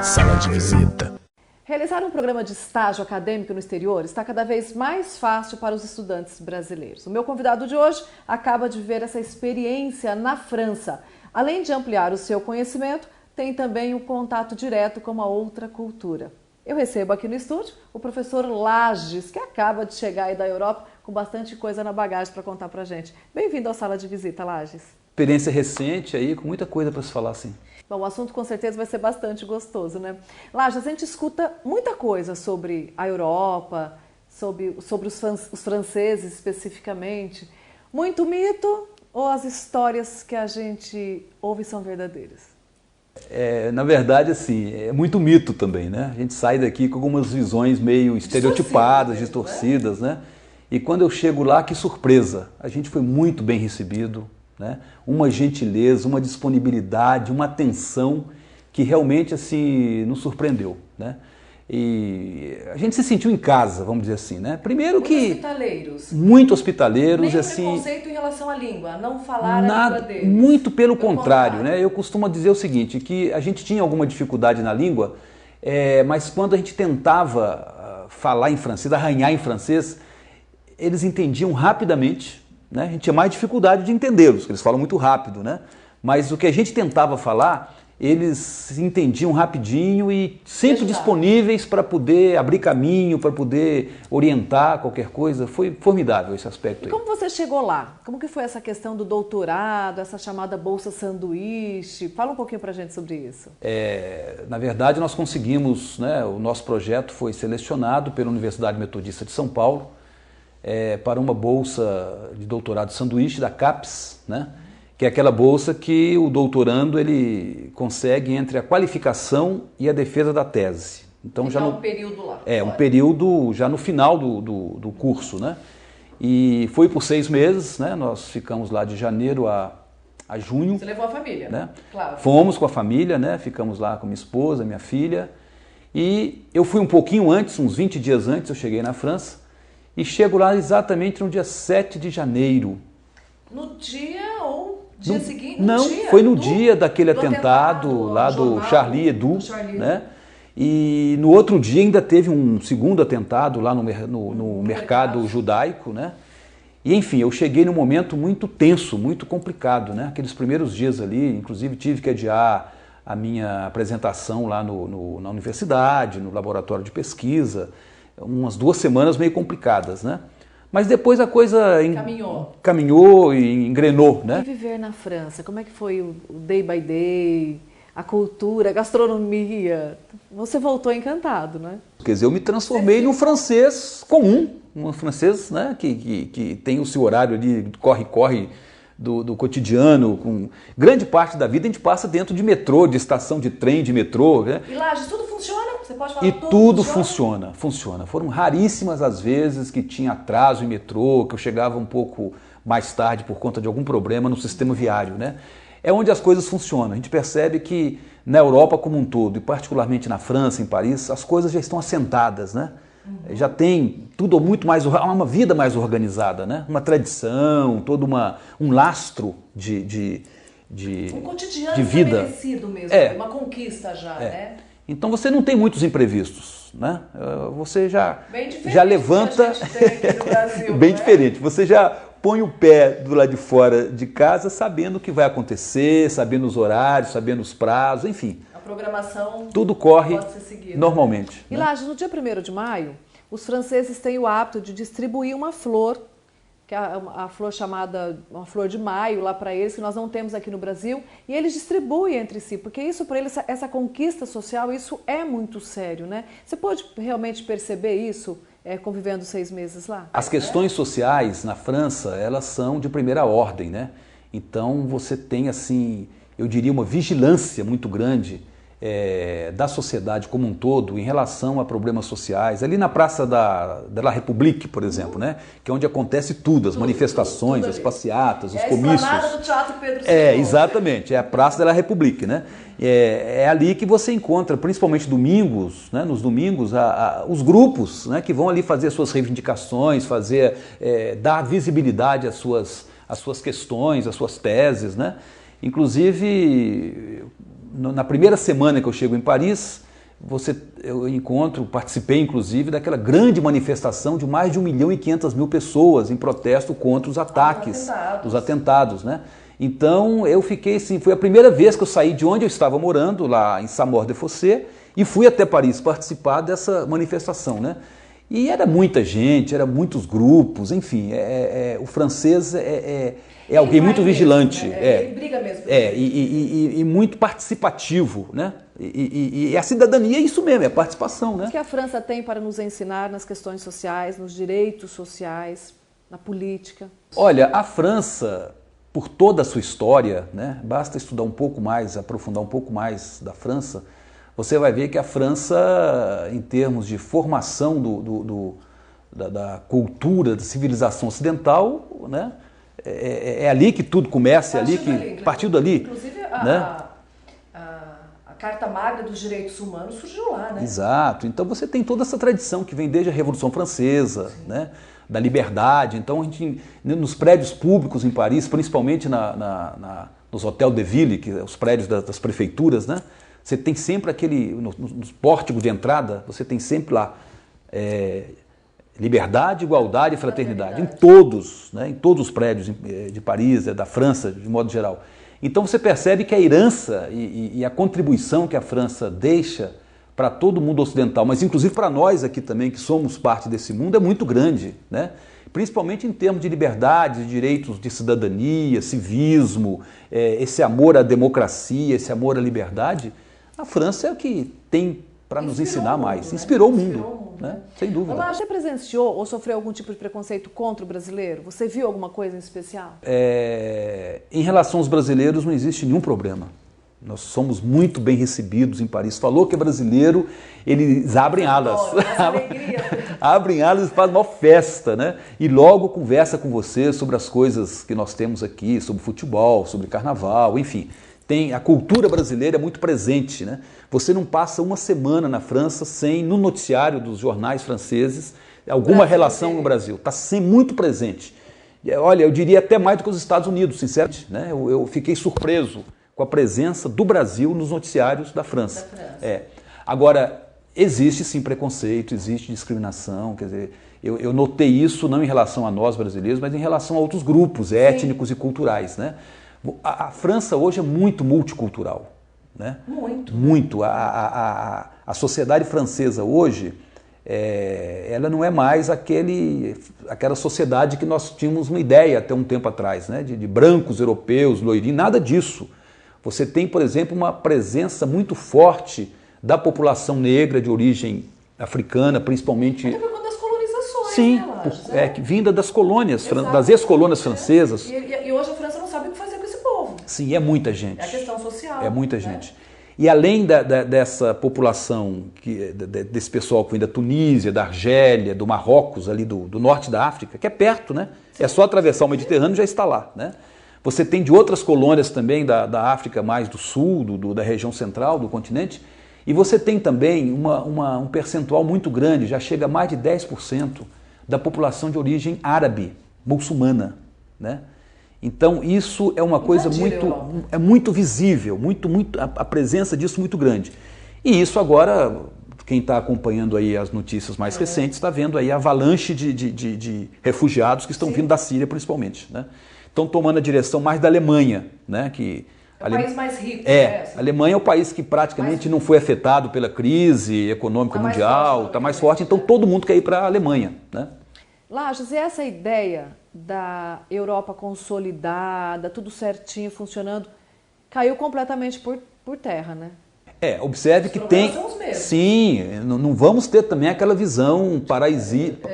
Sala de visita. Realizar um programa de estágio acadêmico no exterior está cada vez mais fácil para os estudantes brasileiros. O meu convidado de hoje acaba de viver essa experiência na França. Além de ampliar o seu conhecimento, tem também o contato direto com uma outra cultura. Eu recebo aqui no estúdio o professor Lages, que acaba de chegar aí da Europa com bastante coisa na bagagem para contar para a gente. Bem-vindo à Sala de Visita, Lages. Experiência recente aí, com muita coisa para se falar, sim. Bom, o assunto com certeza vai ser bastante gostoso, né? Lages, a gente escuta muita coisa sobre a Europa, sobre os franceses especificamente. Muito mito ou as histórias que a gente ouve são verdadeiras? Na verdade, assim, é muito mito também, né? A gente sai daqui com algumas visões meio estereotipadas, distorcidas, né? E quando eu chego lá, que surpresa! A gente foi muito bem recebido, né? Uma gentileza, uma disponibilidade, uma atenção que realmente assim nos surpreendeu, né? E a gente se sentiu em casa, vamos dizer assim, né? Primeiro muito hospitaleiros, nem assim, preconceito em relação à língua, não falar a língua deles. Muito pelo contrário, né? Eu costumo dizer o seguinte, que a gente tinha alguma dificuldade na língua, mas quando a gente tentava falar em francês, arranhar em francês, eles entendiam rapidamente, né? A gente tinha mais dificuldade de entendê-los, porque eles falam muito rápido, né? Mas o que a gente tentava falar, eles entendiam rapidinho e sempre disponíveis para poder abrir caminho, para poder orientar qualquer coisa. Foi formidável esse aspecto aí. E como você chegou lá? Como que foi essa questão do doutorado, essa chamada bolsa sanduíche? Fala um pouquinho para a gente sobre isso. Na verdade, nós conseguimos, né? O nosso projeto foi selecionado pela Universidade Metodista de São Paulo, para uma bolsa de doutorado sanduíche da CAPES, né? Que é aquela bolsa que o doutorando ele consegue entre a qualificação e a defesa da tese. Então já um período lá. Um período já no final do curso, né? E foi por 6 meses, né? Nós ficamos lá de janeiro a junho. Você levou a família, né? Claro. Fomos com a família, né? Ficamos lá com minha esposa, minha filha. E eu fui um pouquinho antes, uns 20 dias antes, eu cheguei na França. E chego lá exatamente no dia 7 de janeiro. No dia ou dia seguinte? Não, foi no dia daquele atentado lá do Charlie Hebdo, né? E no outro dia ainda teve um segundo atentado lá no mercado judaico, né? E enfim, eu cheguei num momento muito tenso, muito complicado, né? Aqueles primeiros dias ali, inclusive tive que adiar a minha apresentação lá na universidade, no laboratório de pesquisa, umas 2 semanas meio complicadas, né? Mas depois a coisa caminhou e engrenou, né? E viver na França, como é que foi o day by day, a cultura, a gastronomia? Você voltou encantado, né? Quer dizer, eu me transformei num francês comum, um francês, né, que tem o seu horário ali, corre-corre do cotidiano, com grande parte da vida a gente passa dentro de metrô, de estação de trem, de metrô, né? E lá, tudo funciona? Você pode falar e tudo funciona. Foram raríssimas as vezes que tinha atraso em metrô, que eu chegava um pouco mais tarde por conta de algum problema no sistema viário, né? É onde as coisas funcionam. A gente percebe que na Europa como um todo, e particularmente na França, em Paris, as coisas já estão assentadas, né? Já tem tudo muito mais, uma vida mais organizada, né? Uma tradição, todo um lastro de cotidiano vida. Estabelecido mesmo, uma conquista já, né? Então você não tem muitos imprevistos, né? Você já levanta... Do que a gente tem aqui no Brasil, bem diferente. Você já põe o pé do lado de fora de casa sabendo o que vai acontecer, sabendo os horários, sabendo os prazos, enfim. A programação tudo corre pode ser seguida, normalmente. E lá, no dia 1º de maio, os franceses têm o hábito de distribuir uma flor, que é a flor chamada, uma flor de maio lá para eles, que nós não temos aqui no Brasil, e eles distribuem entre si, porque isso para eles, essa conquista social, isso é muito sério, né? Você pode realmente perceber isso convivendo 6 meses lá? As questões sociais na França, elas são de primeira ordem, né? Então você tem, assim, eu diria uma vigilância muito grande da sociedade como um todo em relação a problemas sociais. Ali na Praça da La République, por exemplo, né? Que é onde acontece tudo, as manifestações, as passeatas, os comícios. É a esplanada do Teatro Pedro II. Exatamente, é a Praça da La République, né? É ali que você encontra, principalmente domingos, né? Nos domingos, os grupos, né? Que vão ali fazer as suas reivindicações, dar visibilidade às suas questões, às suas teses, né? Inclusive, na primeira semana que eu chego em Paris, eu participei inclusive daquela grande manifestação de mais de 1.500.000 pessoas em protesto contra os ataques, os atentados, né? Então eu fiquei assim, foi a primeira vez que eu saí de onde eu estava morando, lá em Saint-Maur-des-Fossés, e fui até Paris participar dessa manifestação, né? E era muita gente, eram muitos grupos, enfim, o francês é alguém muito vigilante. Mesmo, né? Ele briga mesmo. E muito participativo, né? E a cidadania é isso mesmo, é a participação, né? O que a França tem para nos ensinar nas questões sociais, nos direitos sociais, na política? Olha, a França, por toda a sua história, né? Basta estudar um pouco mais, aprofundar um pouco mais da França, você vai ver que a França, em termos de formação da cultura, da civilização ocidental, né? É ali que tudo começa, partiu dali. Inclusive né? a Carta Magna dos Direitos Humanos surgiu lá, né? Exato. Então você tem toda essa tradição que vem desde a Revolução Francesa, né? Da liberdade. Então a gente, nos prédios públicos em Paris, principalmente nos Hôtel de Ville, que é os prédios das prefeituras, né? Você tem sempre nos pórticos de entrada, você tem sempre lá liberdade, igualdade e fraternidade. Em todos, né? Em todos os prédios de Paris, da França, de modo geral. Então você percebe que a herança e a contribuição que a França deixa para todo o mundo ocidental, mas inclusive para nós aqui também, que somos parte desse mundo, é muito grande, né? Principalmente em termos de liberdade, de direitos de cidadania, civismo, esse amor à democracia, esse amor à liberdade. A França é o que tem para nos ensinar mais. Inspirou o mundo, né? Sem dúvida. Olá, você presenciou ou sofreu algum tipo de preconceito contra o brasileiro? Você viu alguma coisa em especial? Em relação aos brasileiros não existe nenhum problema. Nós somos muito bem recebidos em Paris. Falou que é brasileiro, eles abrem alas. Abrem alas e fazem uma festa, né? E logo conversa com você sobre as coisas que nós temos aqui, sobre futebol, sobre carnaval, enfim. A cultura brasileira é muito presente, né? Você não passa uma semana na França sem, no noticiário dos jornais franceses, alguma relação com o Brasil. Está sempre muito presente. Olha, eu diria até mais do que os Estados Unidos, sinceramente, né? Eu fiquei surpreso com a presença do Brasil nos noticiários da França. Agora, existe sim preconceito, existe discriminação, quer dizer, eu notei isso não em relação a nós brasileiros, mas em relação a outros grupos étnicos e culturais, né? A França hoje é muito multicultural, né? Muito. A sociedade francesa hoje, ela não é mais aquela sociedade que nós tínhamos uma ideia até um tempo atrás, né? De brancos, europeus, loirinhos, nada disso. Você tem, por exemplo, uma presença muito forte da população negra de origem africana, principalmente... Até por conta das colonizações, sim, né, vinda das colônias, das ex-colônias francesas. E hoje a França não sabe o que fazer com esse povo. Sim, é muita gente. É a questão social. É muita gente. E além dessa população, desse pessoal que vem da Tunísia, da Argélia, do Marrocos, ali do norte da África, que é perto, né? É só atravessar o Mediterrâneo e já está lá, né? Você tem de outras colônias também da África mais do sul, da região central do continente, e você tem também um percentual muito grande, já chega a mais de 10% da população de origem árabe, muçulmana, né? Então isso é uma coisa muito visível, a presença disso muito grande. E isso agora, quem está acompanhando aí as notícias mais recentes, está vendo aí a avalanche de refugiados que estão vindo da Síria principalmente, né? Estão tomando a direção mais da Alemanha, né? O país mais rico. A Alemanha é o país que praticamente não foi afetado pela crise econômica mundial, está mais forte, então todo mundo quer ir para a Alemanha, né? Lages, e essa ideia da Europa consolidada, tudo certinho, funcionando, caiu completamente por terra, né? Observe que tem... São os mesmos. Sim, não vamos ter também aquela visão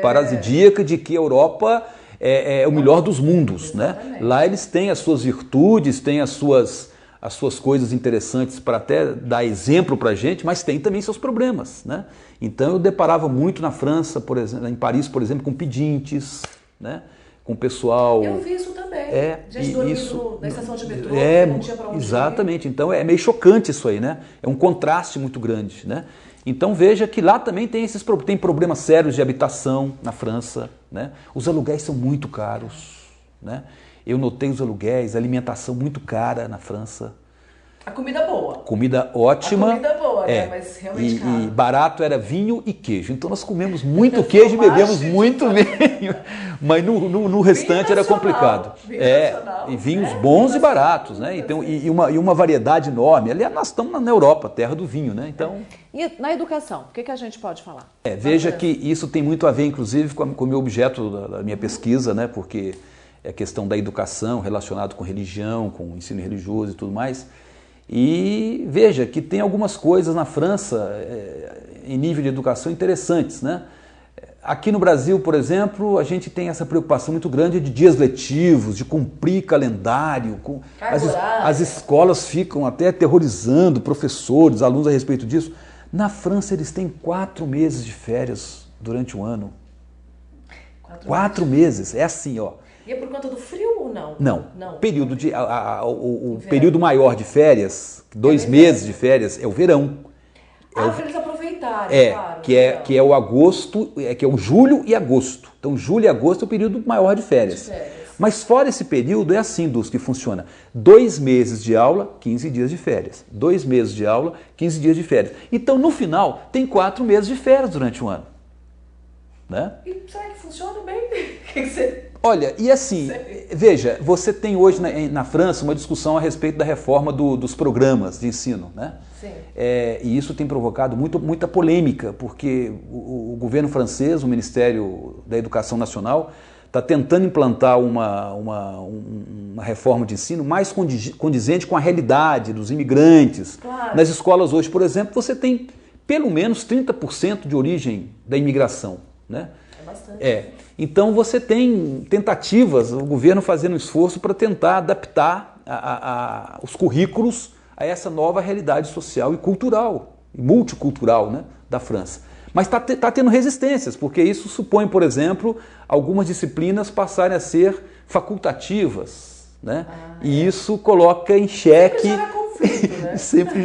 parasíaca de que a Europa é o melhor dos mundos, né? Lá eles têm as suas virtudes, têm as suas coisas interessantes para até dar exemplo para a gente, mas tem também seus problemas, né? Então eu deparava muito na França, por exemplo, em Paris, por exemplo, com pedintes, né? Com o pessoal... Eu vi isso também. Gente dormindo na estação de metrô, não tinha para onde exatamente. Ir. Então é meio chocante isso aí, né? É um contraste muito grande, né? Então veja que lá também tem problemas sérios de habitação na França, né? Os aluguéis são muito caros, né? Eu notei os aluguéis, a alimentação muito cara na França. A comida boa. Comida ótima. A comida boa, né? Mas realmente caro. E barato era vinho e queijo. Então nós comemos muito queijo e bebemos muito vinho. Mas no restante era complicado. E vinhos bons e baratos, né? Então, e uma variedade enorme. Aliás, nós estamos na Europa, terra do vinho, né? Então... E na educação, o que a gente pode falar? Veja que isso tem muito a ver, inclusive, com o meu objeto da minha pesquisa, né? Porque é a questão da educação relacionada com religião, com o ensino religioso e tudo mais. E veja que tem algumas coisas na França, em nível de educação, interessantes, né? Aqui no Brasil, por exemplo, a gente tem essa preocupação muito grande de dias letivos, de cumprir calendário. As escolas ficam até aterrorizando professores, alunos a respeito disso. Na França, eles têm 4 meses de férias durante o ano. 4 meses. É assim, ó. E é por conta do frio ou não? Não. Período o período maior de férias, 2 meses de férias, é o verão. Para eles aproveitarem, claro. Que é o agosto, que é o julho e agosto. Então, julho e agosto é o período maior de férias. Mas fora esse período, é assim, Dulce, que funciona. 2 meses de aula, 15 dias de férias. 2 meses de aula, 15 dias de férias. Então, no final, tem 4 meses de férias durante o ano. Né? E será que funciona bem? Olha, e assim, veja, você tem hoje na França uma discussão a respeito da reforma dos programas de ensino, né? Sim. E isso tem provocado muita polêmica, porque o governo francês, o Ministério da Educação Nacional, está tentando implantar uma reforma de ensino mais condizente com a realidade dos imigrantes. Claro. Nas escolas hoje, por exemplo, você tem pelo menos 30% de origem da imigração, né? É bastante. Então você tem tentativas, o governo fazendo um esforço para tentar adaptar os currículos a essa nova realidade social e cultural, e multicultural, né, da França. Mas está tendo resistências, porque isso supõe, por exemplo, algumas disciplinas passarem a ser facultativas, né? E isso coloca em xeque...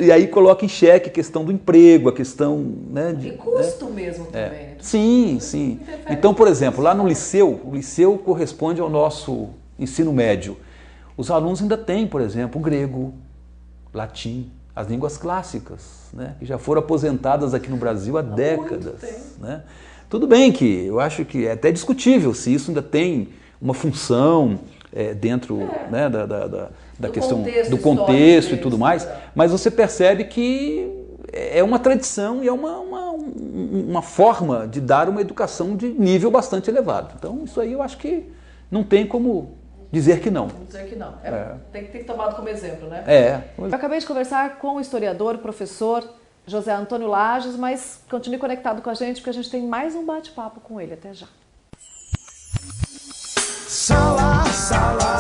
E aí coloca em xeque a questão do emprego, a questão... Né, e custo mesmo também. Né? Sim. Então, por exemplo, lá no liceu, o liceu corresponde ao nosso ensino médio. Os alunos ainda têm, por exemplo, o grego, latim, as línguas clássicas, né, que já foram aposentadas aqui no Brasil há décadas. Né? Tudo bem que eu acho que é até discutível se isso ainda tem uma função dentro né, da questão do contexto e tudo mais, mas você percebe que é uma tradição e é uma forma de dar uma educação de nível bastante elevado. Então isso aí eu acho que não tem como dizer que não. Dizer que não. Tem que ter tomado como exemplo, né? Eu acabei de conversar com o historiador, professor José Antônio Lages, mas continue conectado com a gente porque a gente tem mais um bate-papo com ele. Até já. Sala.